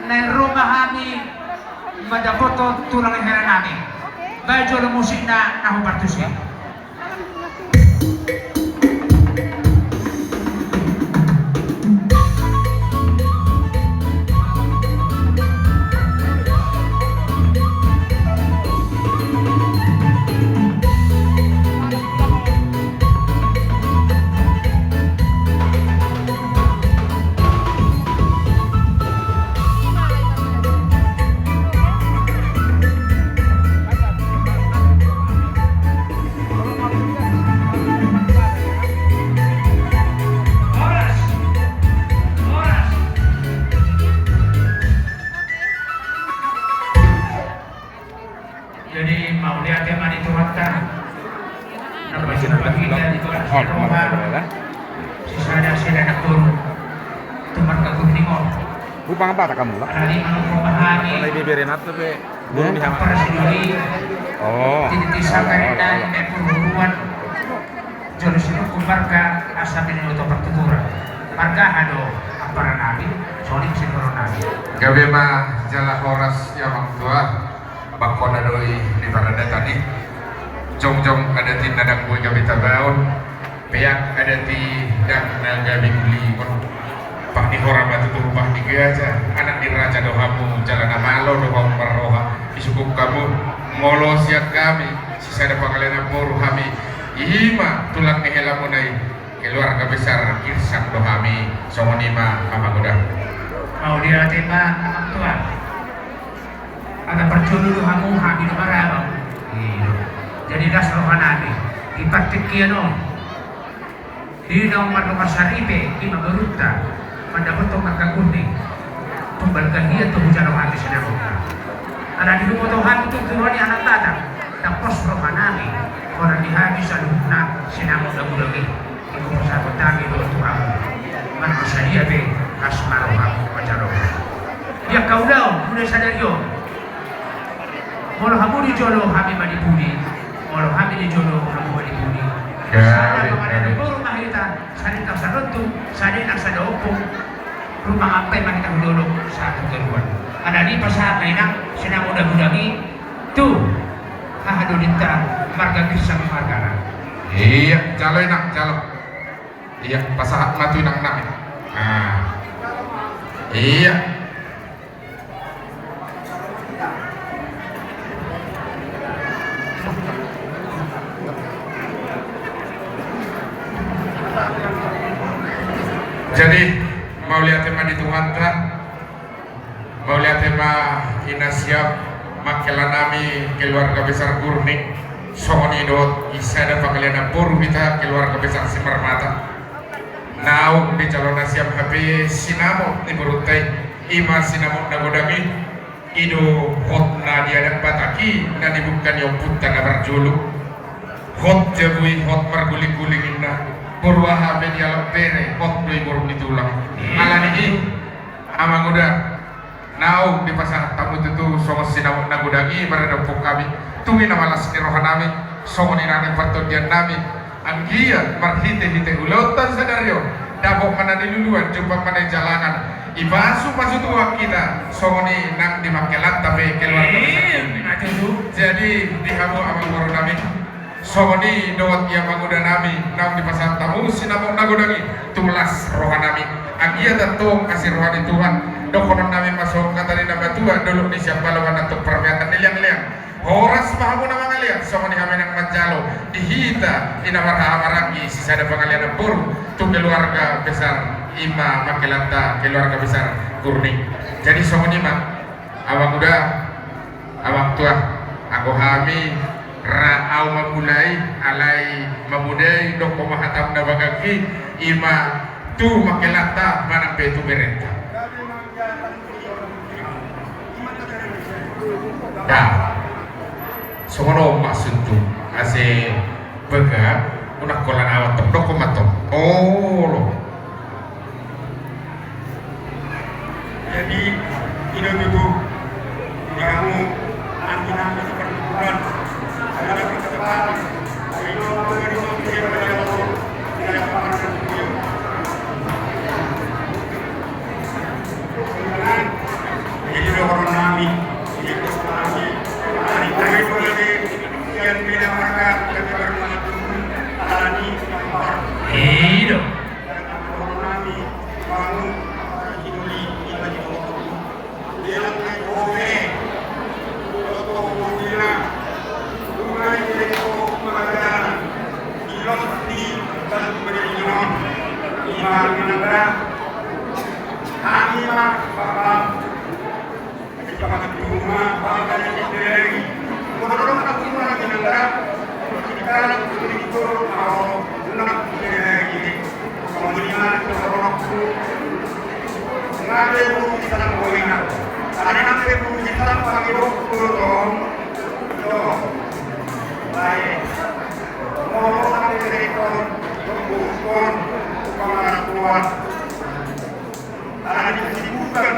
na rumah kami madapoto tulang hera namin. Medyo ng musik na nahupartusin. Jadi mau lihat yang mana itu mata. Apa sih bagian di kelas rumah? Sisanya sila nak turun. Tuman kagum ningo. Upang apa tak kamu lah? Hari mau memahami. Mulai beberin atau be? Belum dihamar. Persidui. Oh. Jadi disangkain dan perburuan. Jadi sini kumbarga asal ini untuk pertuturan. Marga hado aparan nabi. Soalnya sih corona. Gawe mah jala horas ya orang tua. Bakona doi di parada tadi jong ada di nadang gue gabi tabaon peyak ada di dang naga bingli pak di hora batu tuh pak di aja anak di raja dohamu jalan amalo doham maroha isukuk kamu molo siat kami sisa ada pangalian boru kami ihima tulang kehelamunai keluarga besar kirsak dohami somonima amagoda mau dia tema anak tua ada perjodoh kamu habi marabang. Jadi das rohanani ipatik kiano. Di dalam marga saripe di mageruta mendapat marga kuning. Tumbal kahia tu hujan rohani sedang. Ada di rumah Tuhan itu Tuhan anak datang. Tapos rohanani orang dihabis alumna sedang lagi. Ibu persatu tami do Tuhan. Marga saripe kasmaro kamu macaro. Dia kau daw mulai sadar yo. Molo hamu di jolo kami manipuni, molo kami di jolo kamu manipuni. Sana kemana dulu rumah kita, sana tak sarotu, sana tak sadopong, rumah apa yang kita dulu satu keluar. Ada di pasar lainnya, sana muda budagi, tuh, hahadu dinta marga kisah marga. Iya, jalo enak jalo. Iya, pasah matu enak enak. Ah, iya. Jadi mau lihat tema di Tuhan tak, mau lihat tema ina siap makelanami keluarga besar Gurnik, songoni dot isa ada pangalian boru kita keluarga besar Simarmata. Nau di calon siap HP sinamo ni berutai ima sinamo nagodami ido hot na dia ada bataki na dibukan yang putan berjulu hot jabui hot marguling-guling inna. Purwa habe dia lepere hot doi boru ditulang ala ini amang udah nau di pasar tamu itu somos sinamuk nagudagi berada pok kami tungi nama lasni rohanami somoni nane patodian nami anggia marhite ulautan sadario dabok mana diluluan jumpa mana jalanan ibasu pasu tua kita somoni nang dimakelat tapi keluarga besar jadi dihamu amang boru nami sogoni dawat ia manguda nami nam di pasar tamu sinamok nagodagi tulas rohanami agia datong kasih rohani Tuhan dokonon nami masuk kata di nama Tuhan dulu di siapa lawan untuk permiatan liang-liang horas pahamu nama ngalian sogoni kami yang manjalo dihita ina marha-maragi sisa ada pengalian buru tu keluarga besar ima makelanta keluarga besar Gurnik jadi sogoni mah awak udah awak tua aku kami ra'au mamulai alai mamudai dok pemahatam na bagaki ima tu makelata manang betu berenta ya sono maksud tu ase bega unak kolan awat dok komatom oh lo jadi ini itu kamu anti-anti seperti bulan ada kesempatan ayo beri solusi pada Allah tidak akan terjadi kamu idoli ila di bawah dia lagi oke foto mobilnya mulai dari pengajaran ilok di dan beriman iman negara kami mah bapak kita di rumah bapak yang sendiri menurut aku iman negara kita itu mau nak sendiri kemudian terlalu ngapain bu kita nak bolehna ada nanti bu kita nak pakai dong yo baik mau sampai rekor bukan pengaruh ada disebutkan